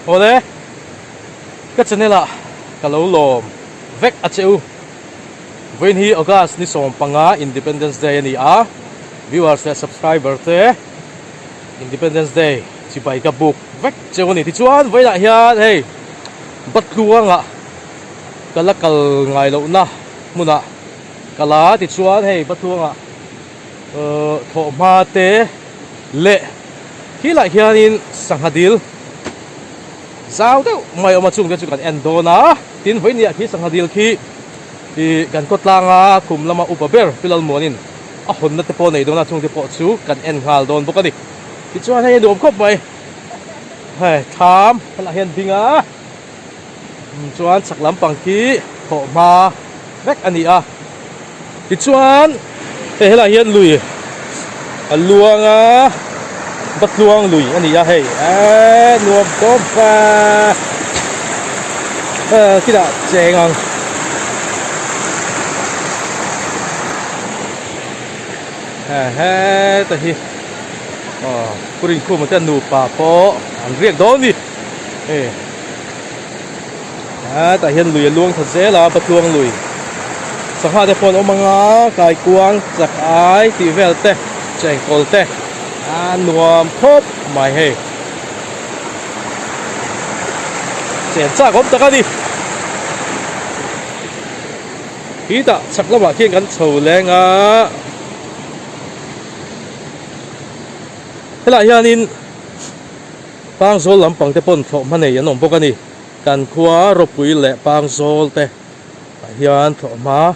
ole ka chanela kalo lom vek acheu when hi August ni som panga Independence Day ani a viewers and subscriber te Independence Day chi bai ka book vek cheu ni ti chuan vai la hian hey batluanga kalakal ngai lo na muna kala ti chuan hey batluanga tho ma te le hi la hianin sanghadil zau deuh mai oma chung te chu kan endona tin vai ni khi sanghadil khi i kan kotlanga kum lama upaber pilal monin a hon na te po nei dona chung te po chu kan en ngal don bokani ti chuan hei dom khop mai hei tham hala hian dinga chuan chaklam pangki tho ma vek ani a ti chuan hela hian lui aluanga batluang lui ani a hei nuam tom pa kida chengang ta hi kuring khu mà tên nụ pa po ang riêng đó đi ta hiền lùi luông thật dễ là bắt luông lùi sang hai thế phone ông mga cài quang giặc ái thì về te chèn col te nuam khop mày he chèn cha gom ta đi ý ta chắc là mà khi gắn sầu lên thế là hianin pang zol lampang te pon tho ma nei anom bokani kan khua ro pui le pang zol te hian tho ma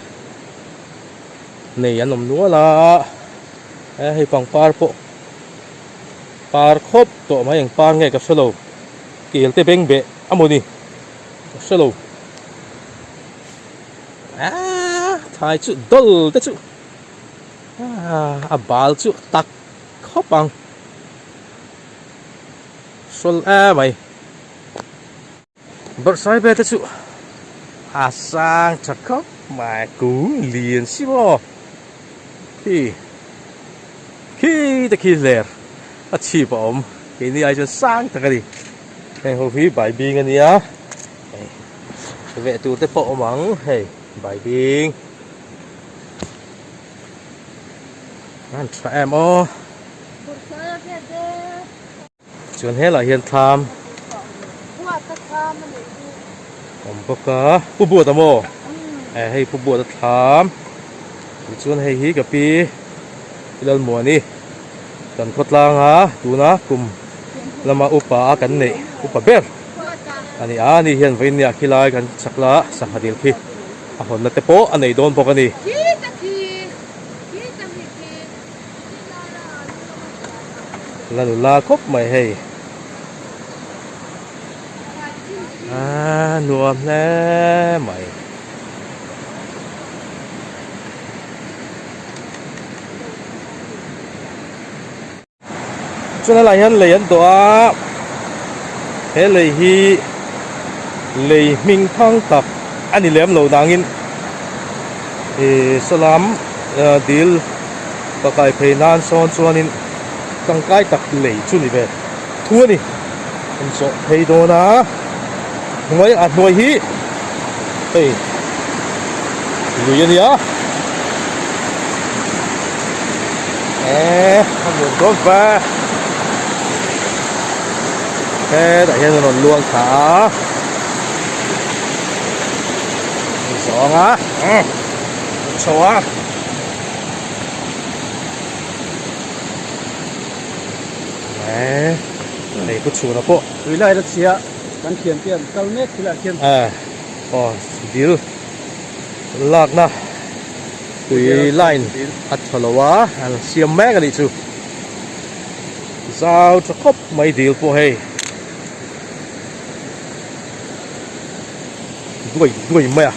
nei anom nuala hei pang par po par khop to ma yang par nge ka selo kil te beng be amoni selo thai chu dol te chu bal chu tak khop bang sol mày bớt sai bê chú sang chặt khóc mà cú liền xí bò khi lẹt chỉ bom cái này ai cho sang thật đi cái hồ phí bài biên cái này á vệ tụ tới bộ mắng hey bài biên ăn cho em ô chuyện hết là hiện tham bốc cá bùa tao mò hay bùa tao tham chuyện hay hí cà pi lần mùa ni cần khót lang ha tu na cùng lama upa kan nei upa ber ani hian vein nia khilai kan chakla sahadil khi a hon na te po anei don bok ani la khop mai hei nuam nè mày cho nên là hiện lấy ấn đó thế lấy hi lấy minh thăng tập anh đi làm lầu đàng in salam deal và cái phê nan son cho nên tăng cái tập lấy chút đi về thua đi anh sợ thấy đó na ngồi ngồi hi hey lùi đi á không được tốt và thế đại hiện nó luôn thả gió á chó này có chủ nó bộ từ lại đất xía kan khian tiền kal mek khila khian deal lak na tui line at thalawa an siam mek ali chu zau cho khop mai deal po hey đuổi mày à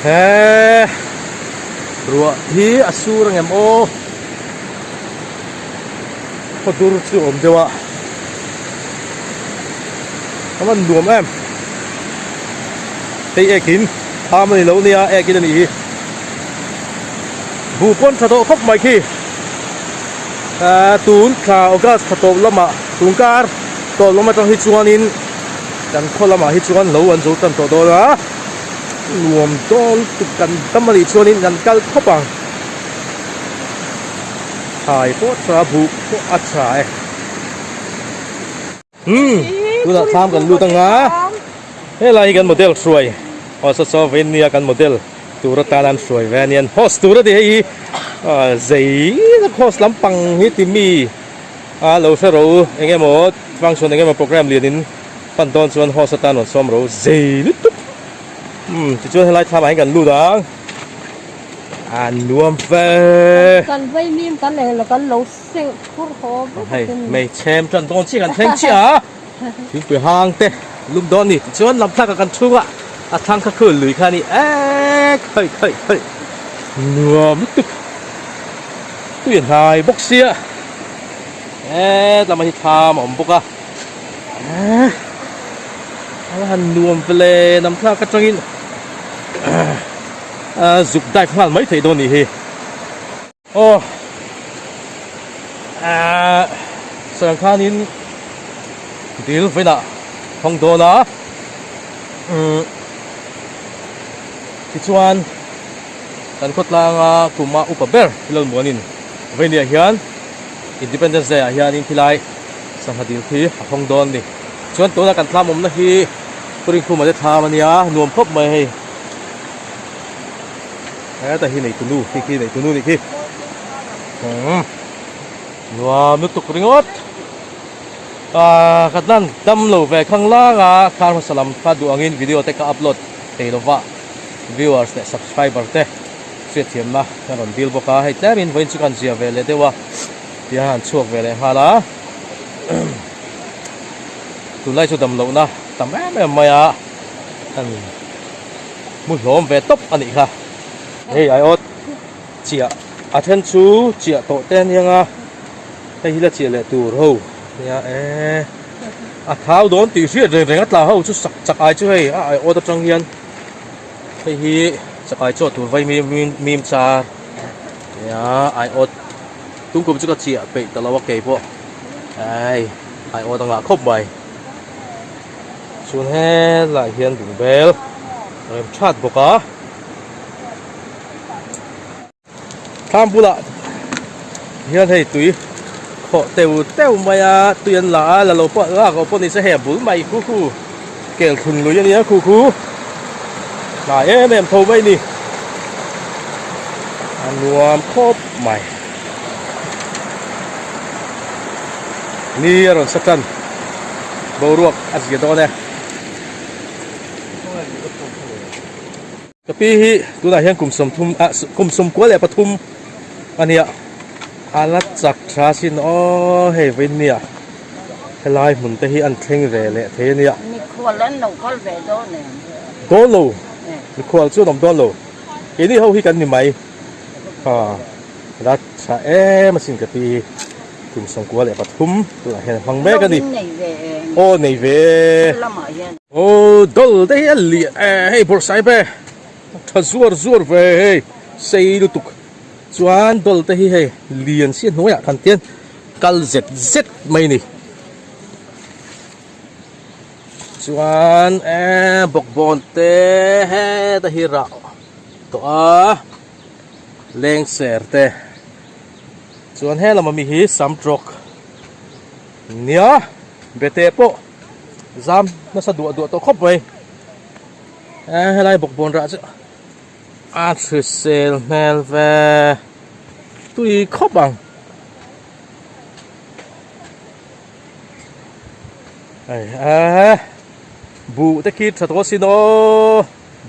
he rùa hi asur ngem o dur chu om dewa kaman duam em tei ekin hamani lo nia ekin ani bu pon tha to khop mai khi ตูนข่าวก็ขัดตบละมาตูนการตบละมาต้องฮิจวนอินกันคนละมาฮิจวนหลวันจุดตันตัวนะรวมต้นตุกันตั้มมาดิชวนินกันกัลเข้าปังถ่ายโพสต์บุกโพอัดฉายดูนักทำกันดูตั้งงาเฮ้ยอะไรกันโมเดลสวยออสซอเวเนียกันโมเดลตัวรถตาลันสวยเวเนียนโฮสตัวรถดีใจนักโฮสลำปังฮิติมีเราเชื่อรู้เองหมดฟังชวนเองหมดโปรแกรมเรียนปันตอนชวนโฮสตานนสมรู้ใจนิดตุ๊บจะช่วยให้ไล่ทำให้กันรู้ดังรวมเฟกันไว้มีมกันเลยแล้วกันเราเซ็งพูดขอ ให้ไม่แชมป์จนโดนชี้กันเพ่งชี้ถึงไปห่างเตะลุมโดนนี่ชวนลำทักกันชั่วทางข้าขึ้นหรือข้านี่เฮ้ยรวมตุ๊บตู้ยันหายบกเสียเรามาที่ทามอมบุกหันรวมไปเลยน้ำท่ากระจังอินจุกได้พลาดไม่ถึงโดนนี่เฮโอ้สังขารนี้ดีลไปนะห้องโดนะที่ชวนกันคดลางกุมาอุปเบอร์ที่เราหมุนินเวเนียเฮียนอินดิเพนเดนซ์เดย์เฮียนินที่ไรสังหารดีลที่ห้องโดนนี่ชวนตัวนักการทำมุมนะฮีปริงคุมาจะทำมันยานวมครบไหมแต่ที่ไหนตัวนู้ที่ไหนตัวนู้นี่ที่รวมนึกตุกริงอดกันนั้นดำโหลไปข้างล่างคาร์มาสลัมพาดูanginวิดีโอเทคอัพโหลดเตะลว่า viewers และ subscriber เตะเสียเทียมมาการันดีลบอกให้แต่มินวันสุกันเสียเวลเดียวว่าที่หันช่วงเวลฮาละตัวไล่ชุดดำโหลนะแต่แม่ไม่มุดหลมเวทตบอันนี้ค่ะเฮ้ยไออดเจียอาเทนชูเจียโตเต้นยังให้ฮิลเจียเลยตัวเราเนี่ยเท้าโดนตีเสียเร่งๆแล้วเขาชุดสักไอช่วยไออดจังเฮียนให้ฮิสักไอโจตัวไว้มีมชาเนี่ยไออดตุ้งกุบจุกเจียไปแต่ละว่าเก็บพวกไออดต่างหากครบใบชวนให้หลายเฮียนถึงเบลเริ่มชาติบอกทำบุละเฮียนให้ตุยขอเต้วมาตุยนหลาแล้วเราปะก็ปนนี่จะแหบบุญใหม่คู่เก่งถึงเลยอย่างนี้คู่หลายแม่โทรไม่นี่รวมครบใหม่นี่รถสักกันบรวกอัศจรรย์เนี่ยกะปีตัวไหนยังกลุ่มสมทุมกลุ่มสมกัวเลยปทุมอันนี้อาลัดจักทราชินอ๋อเฮวินเนี่ยให้ลายหมุนแต่ที่อันเทงเรเละเทเนี่ยมีควรเล่นหนูก็เวโดเนี่ยโดนโลมีควรช่วยน้ำโดนโลอันนี้เขาฮิกันนี่ไหมรัดชามาสิงกะปีกลุ่มสมกัวเลยปทุมตัวเห็นฟังแม่กันดิโอ้ในเวโอ้ดอลได้ยังเลี้ยให้พอใส่ไปถ้าซัวเว้ยใส่ดูตุกชวนดอลได้ให้เลี้ยนเสียน้อยกันเตียนกัลเจ็ดไม่นี่ชวนบอกบอลเตะให้ได้ฮิระตัวเลี้ยงเสือเตะชวนให้เรามามีฮิสัมตรกเนี่ยเบเตโปจำน่าสะดวกตัวครบไปให้ไล่บอกบอลระจ้ะอาร์ตเซลเมลเวตุยครบบังบูตะกี้ชัดโตสิโน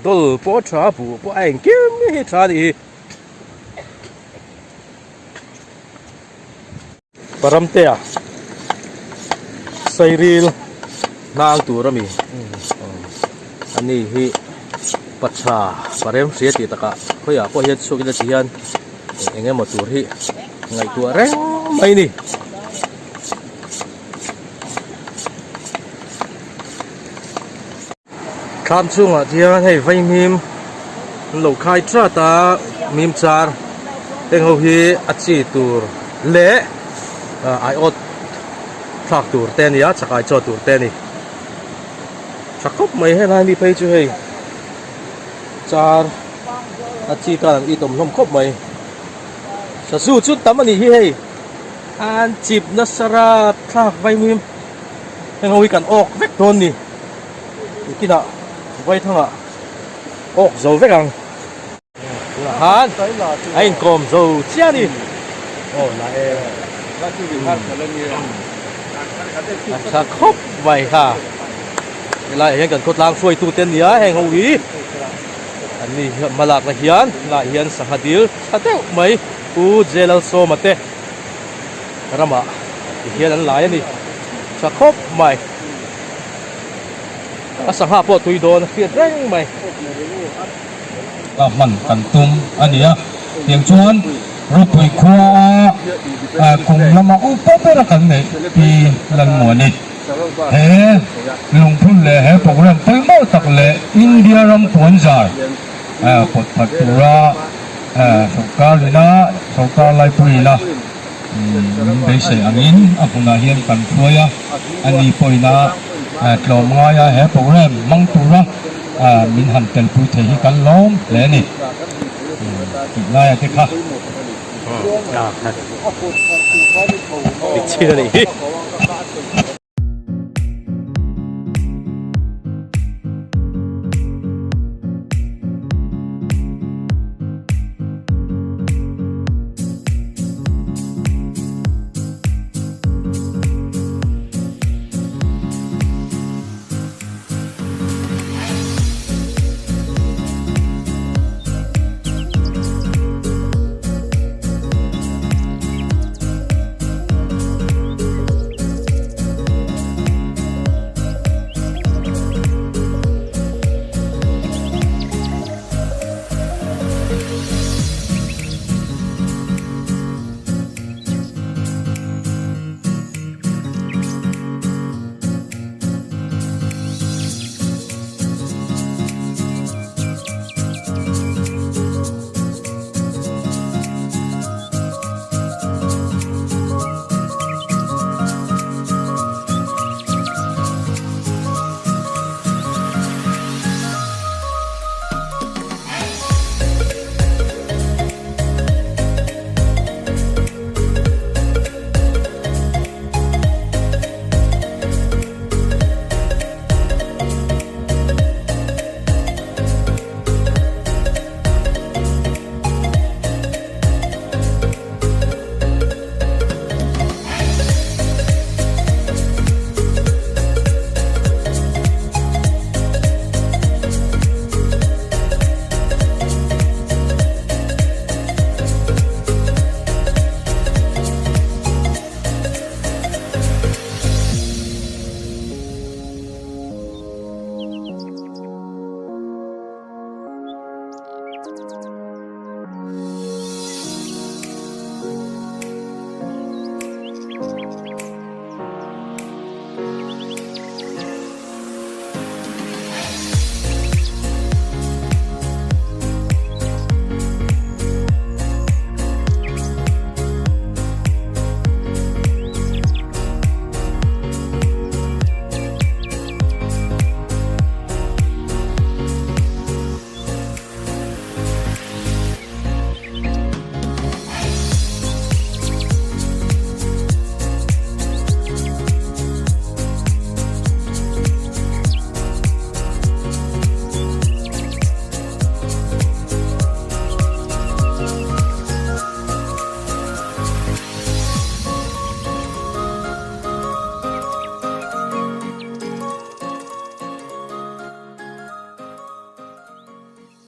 ดลปอชาบูปอเองกิ้มไม่ชาดีปรำเตะไซริลนางตัวรมีอันนี้ฮิปัจฉาปรำเสียติตะกะเขาอยากพอเห็นสุกิจเสียนเองหมดตัวฮิไงตัวแรงไม่นี่คำช่วงที่ให้ไฟมิมหลอกใครจ้าตามิมจาร์เต็งเอาฮิอัดจีตัวเละ ไออดทรักตูร์เตนี่ชักไอจอตูร์เตนี่ชักครบไม่ให้นายมีไปช่วยจาร์อาชีการอีตุ่มล้มครบไหมจะสู้ชุดตั้มมันนี่เฮ้ยอันจีบนัสราทรักใบมีมให้เราวิกันออกเวกโดนนี่กินอ่ะไว้ทั้งอ่ะออกโจเวกังฮันไอ้กลมโจเจ้านี่ โอ้ละเอว่าที่อยู่ท่านเรื่องนี้ ชักครบไว้ค่ะเวลาเห็นกันโคตรล้างช่วยตู้เต้นเนี้ยแห่งเขาวีอันนี้มาหลักละเฮียนละเฮียนสังหดิลชัดเต้ไหมอูเจลโซมาเต้รามาเฮียนหลายนี่ชักครบไหมสังหาปวดตุยโดนเปลี่ยนแรงไหม มันกันตุ้มอันนี้เพียงชวนรถไฟคว้าคงละมาอุปเปรกันเนี่ยปีลันหมวนี่เฮ้ลงทุนเลยเฮ้โปรแกรมไปหมดตักเลยอินเดียรำปวนใจปดปัดตุระสกาลีนะสกาไลปุยนะได้เสียอันนี้อาคุณอาเฮียนกันช่วยอันนี้ปุยนะกลมง่ายเฮ้โปรแกรมมังตุระมินหันเตลปุยเทหิกันล้อมเลยนี่ง่ายที่ค่ะ ดิชิเลย